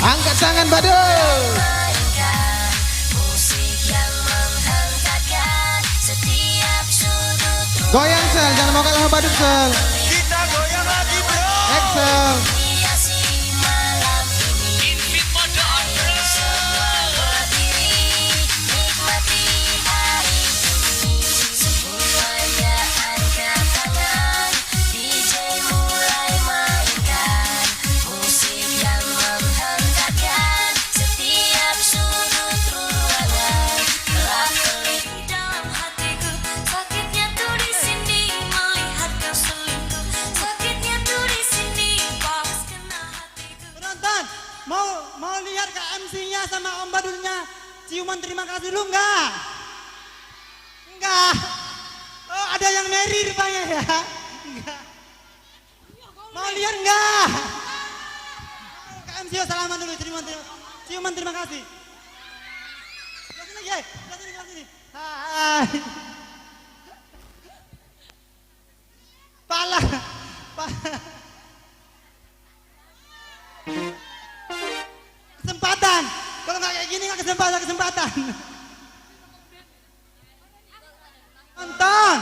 Angkat tangan badut. Goyang sel, jangan mau kalah badut sel. Kita goyang lagi bro. Excel. Mau lihat Kak MC-nya sama Om Badutnya ciuman terima kasih lu enggak? Enggak. Oh, ada yang Mary rupanya ya? Enggak. Mau lihat enggak? Kak MC salaman dulu ciuman terima kasih. Lihat sini. Hai. Pala. Kesempatan. Kalau nggak kayak gini nggak kesempatan. Nonton.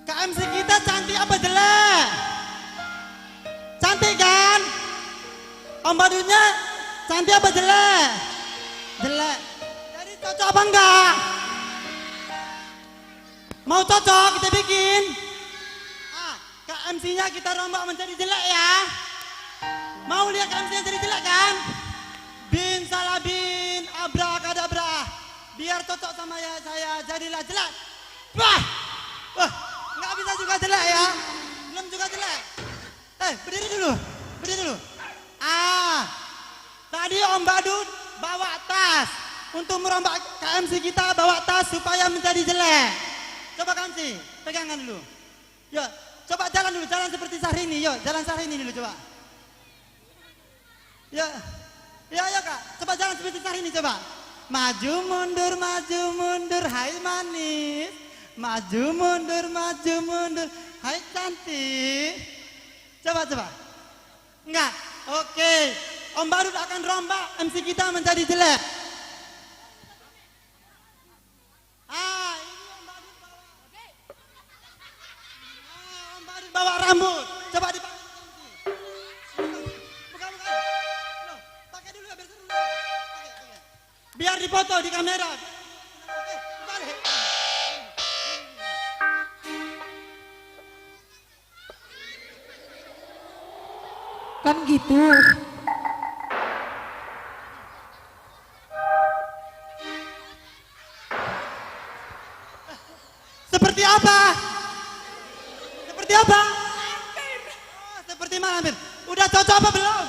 KMC kita cantik apa jelek? Cantik kan? Om Badutnya cantik apa jelek? Jelek. Jadi cocok apa enggak? Mau cocok kita bikin. KMC-nya kita rombak menjadi jelek ya. Mau lihat KMC-nya jadi jelek kan? Bin salabin abrakadabra. Biar cocok sama ya saya jadilah jelek. Wah, nggak bisa juga jelek ya. Belum juga jelek. Berdiri dulu. Tadi Om Badut bawa tas. Untuk merombak KMC kita bawa tas supaya menjadi jelek. Coba KMC, pegangan dulu. Yuk. Coba jalan dulu, jalan seperti Syahrini, yuk, jalan Syahrini dulu coba. Ya Kak, coba jalan seperti Syahrini coba. Maju mundur, hai manis. Maju mundur, hai cantik. Coba. Enggak, oke. Om Badut akan rombak MC kita menjadi jelek. Bawa rambut, coba dipakai. Bukan. Loh, pakai dulu biar seru. Biar dipoto di kamera. Balik. Kan gitu. Seperti apa? Seperti malampir. Udah cocok apa belum?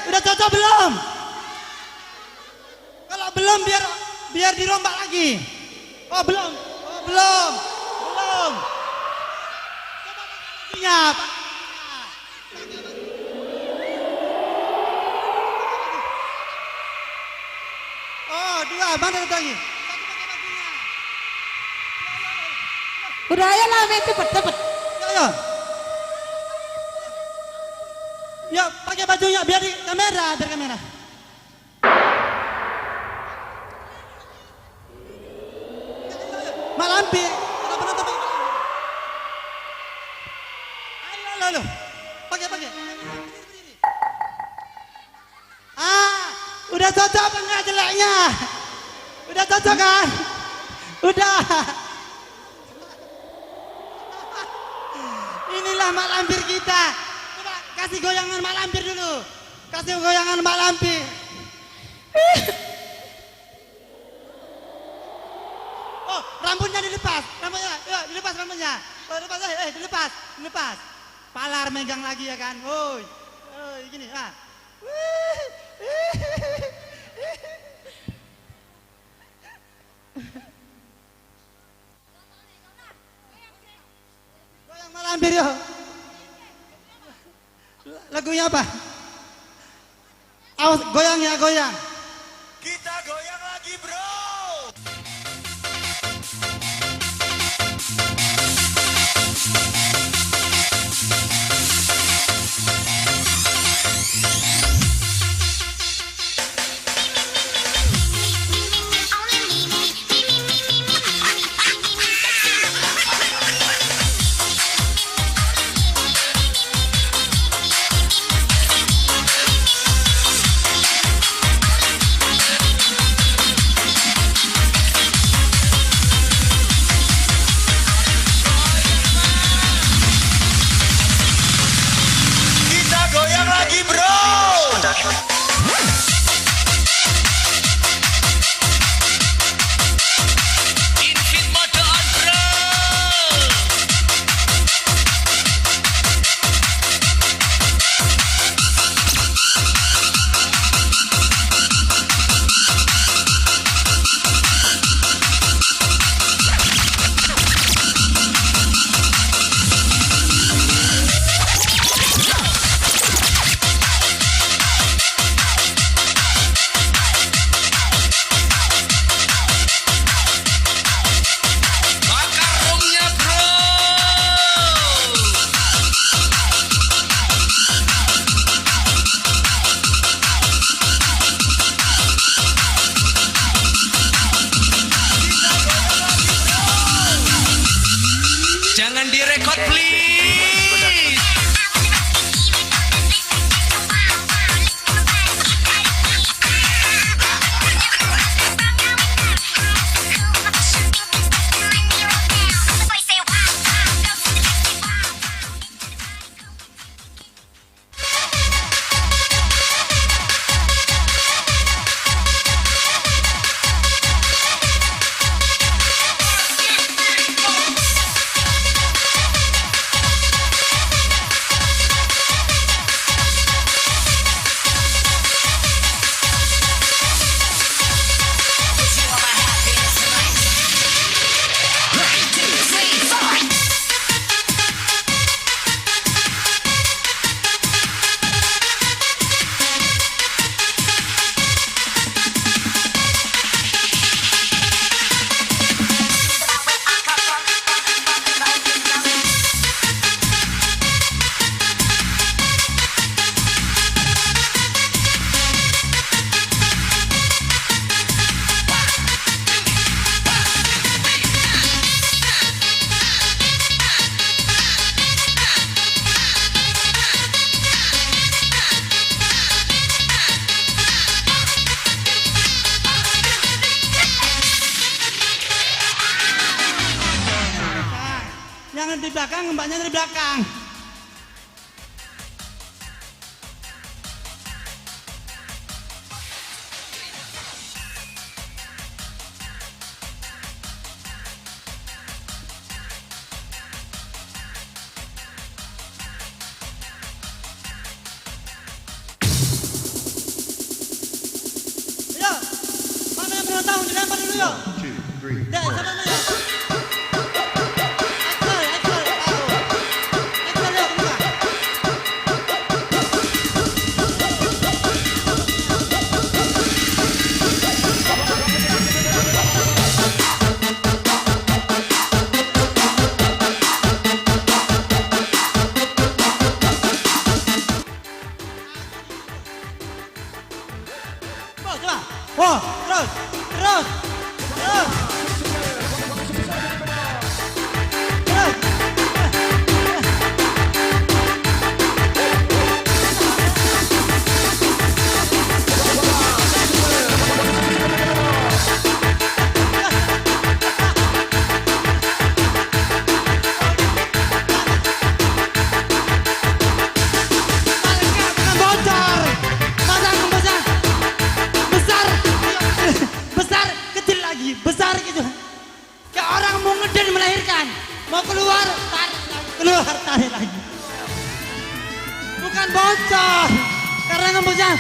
Udah cocok belum? Kalau belum biar dirombak lagi. Oh belum. Coba pakai bajunya. Oh dua, mana satu lagi? Udah ayo lah, cepet. Ayo. Yuk, pakai bajunya biar di kamera, Malampir. Kalau penonton pakai. Ayo. Pakai. Udah cocok apa enggak jeleknya? Udah cocok kan? Udah. Inilah malampir kita. Coba kasih goyangan malampir dulu. Oh, rambutnya dilepas. Dilepas rambutnya. Oh, dilepas. Palar megang lagi ya kan. Woi. Gini. Goyang malampir yuk. Lagunya apa? Awas goyang. Kita goyang lagi bro. belakang, mbaknya dari belakang. Ayo, mana yang belum tahu dilempar dulu yuk. Dek, siapa namanya? Excel, yuk, keluar. Coba. Wah, terus. Terus. Bukan bocor. Masa besar. Besar, kecil lagi, besar gitu. Kayak orang mau ngeden melahirkan, mau keluar, tarik lagi. Bukan bocor, karena ngembusnya.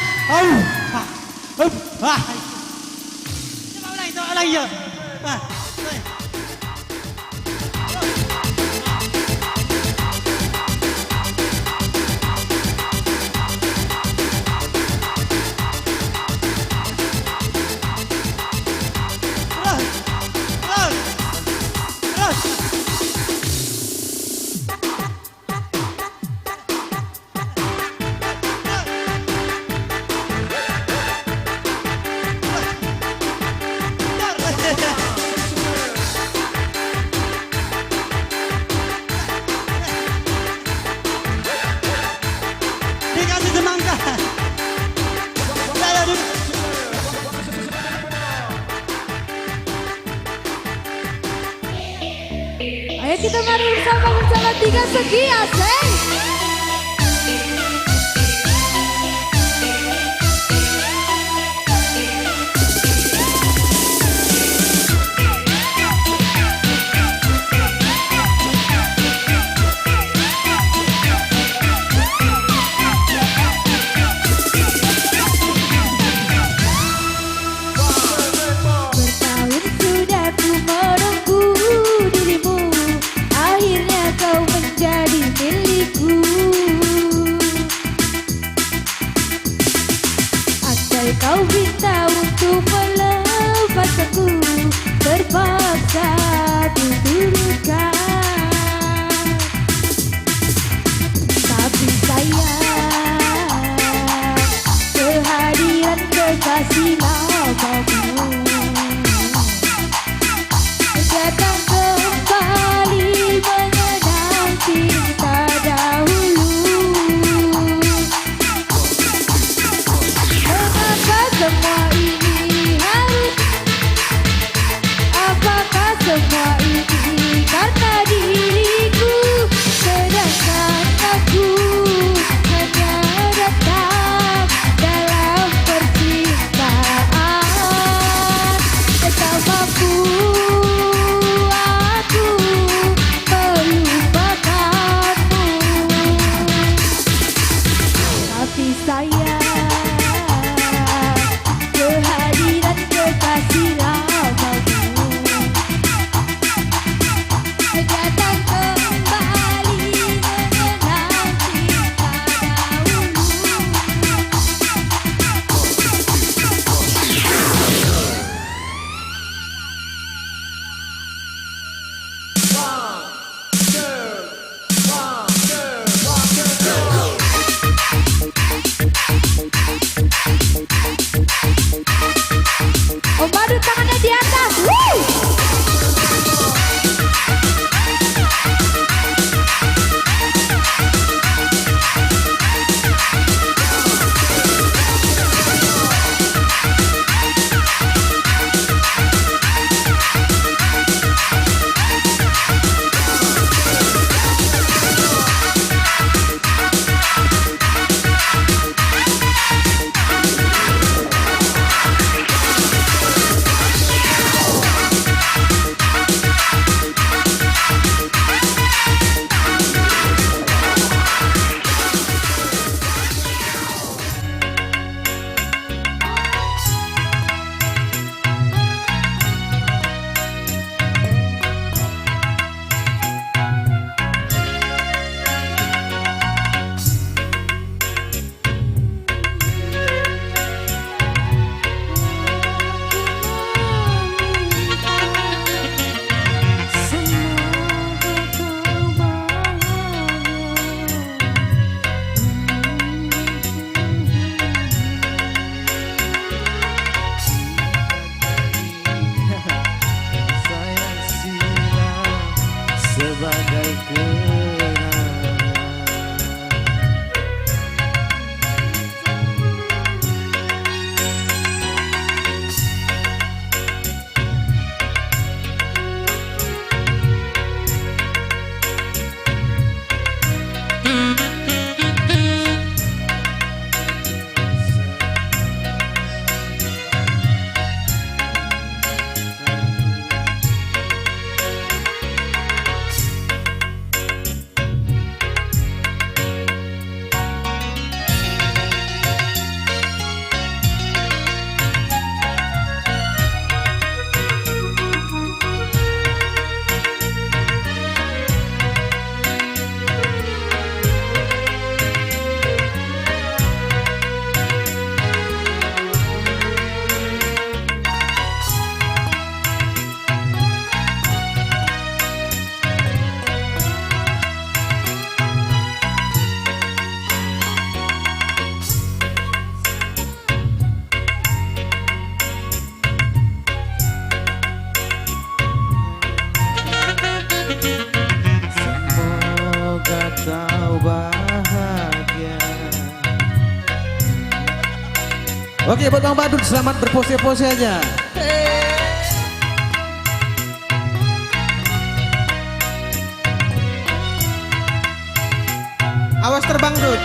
Coba ulangi ya. Terus. Dikasih semangka. Saya duduk. Ayo kita mari bersama tiga segi asik. Bertahun sudah ku menunggu dirimu, akhirnya kau menjadi milikku. Andai kau minta untuk melepaskanku, terpaksa ku turutkan. Tapi sayang, kehadiran kekasih lamamu datang kembali mengenang cinta dahulu. Mengapa semua ini harus? Apakah semua ini karena diriku? Sedangkan aku hanya datang dalam percintaan. Oke, buat Bang Badut selamat berpose-pose aja. Awas terbang, Dut.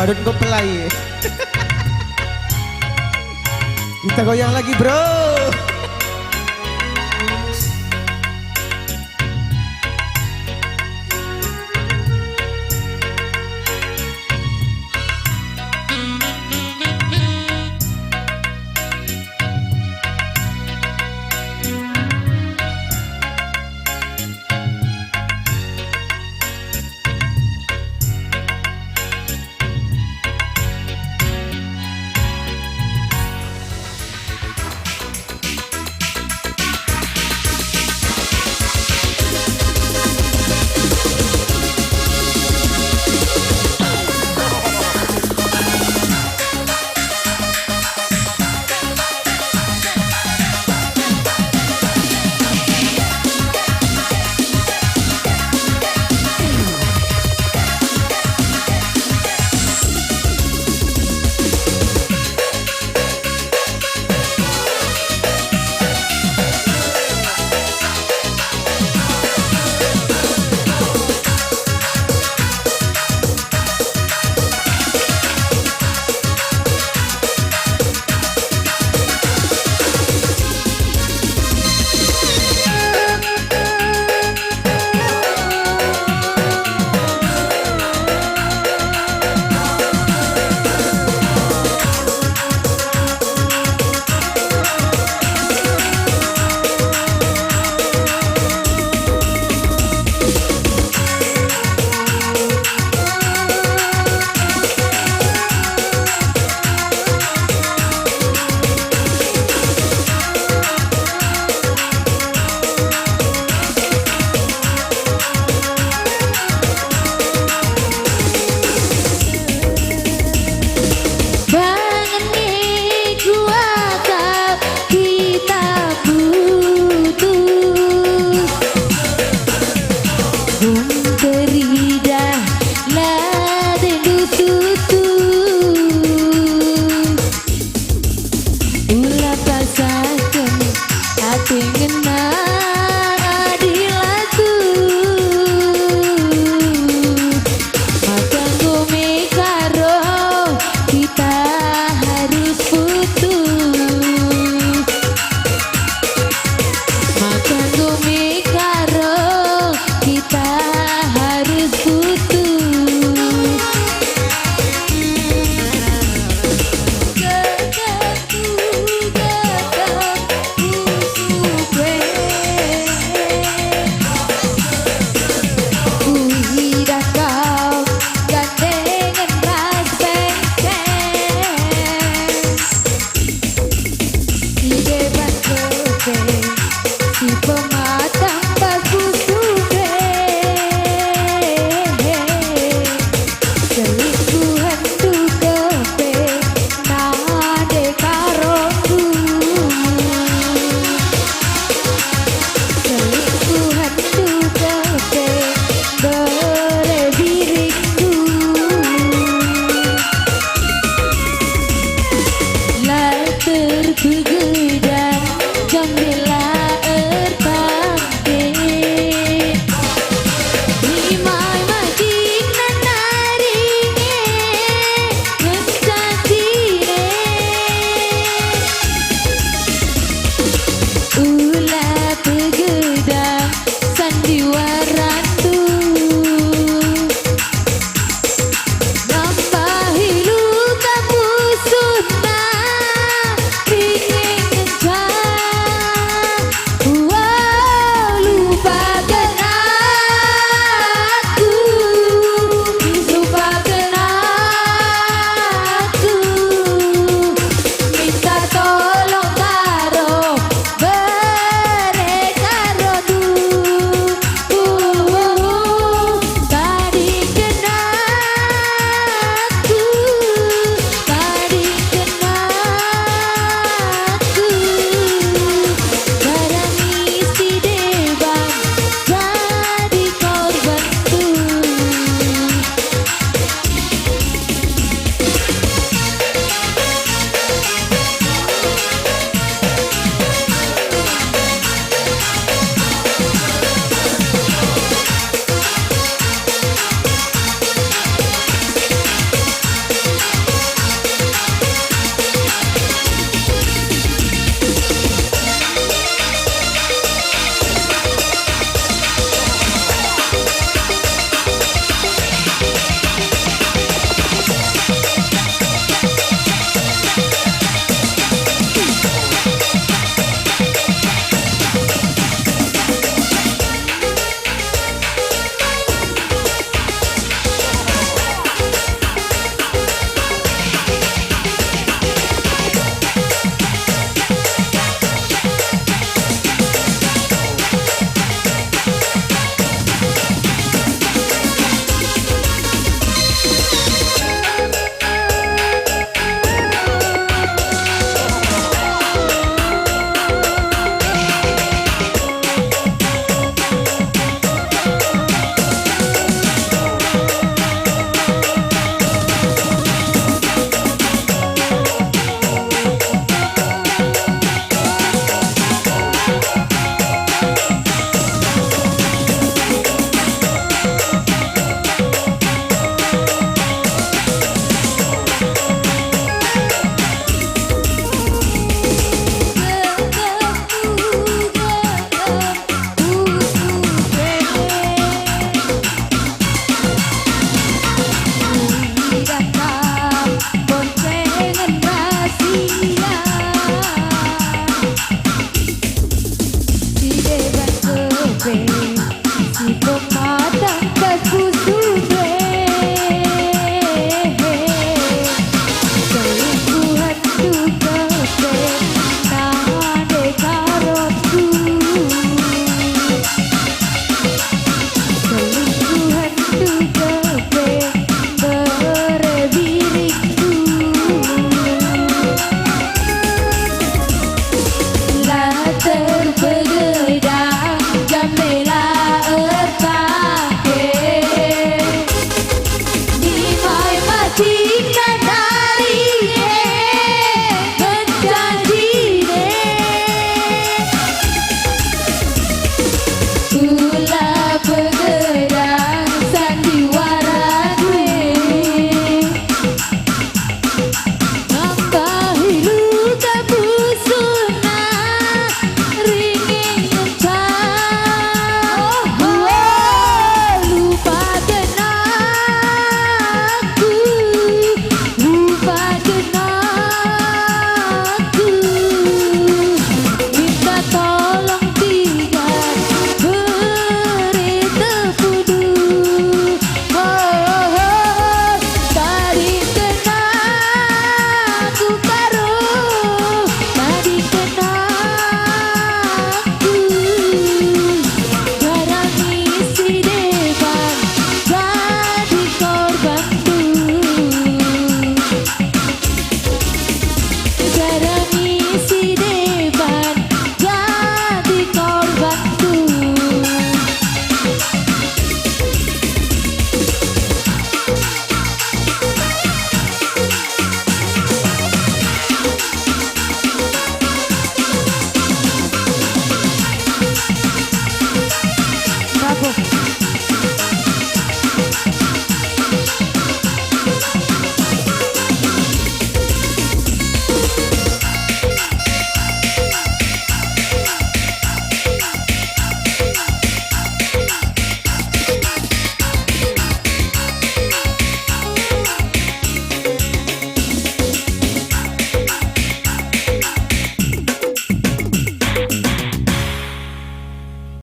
Badut kok pelai. Kita goyang lagi, bro.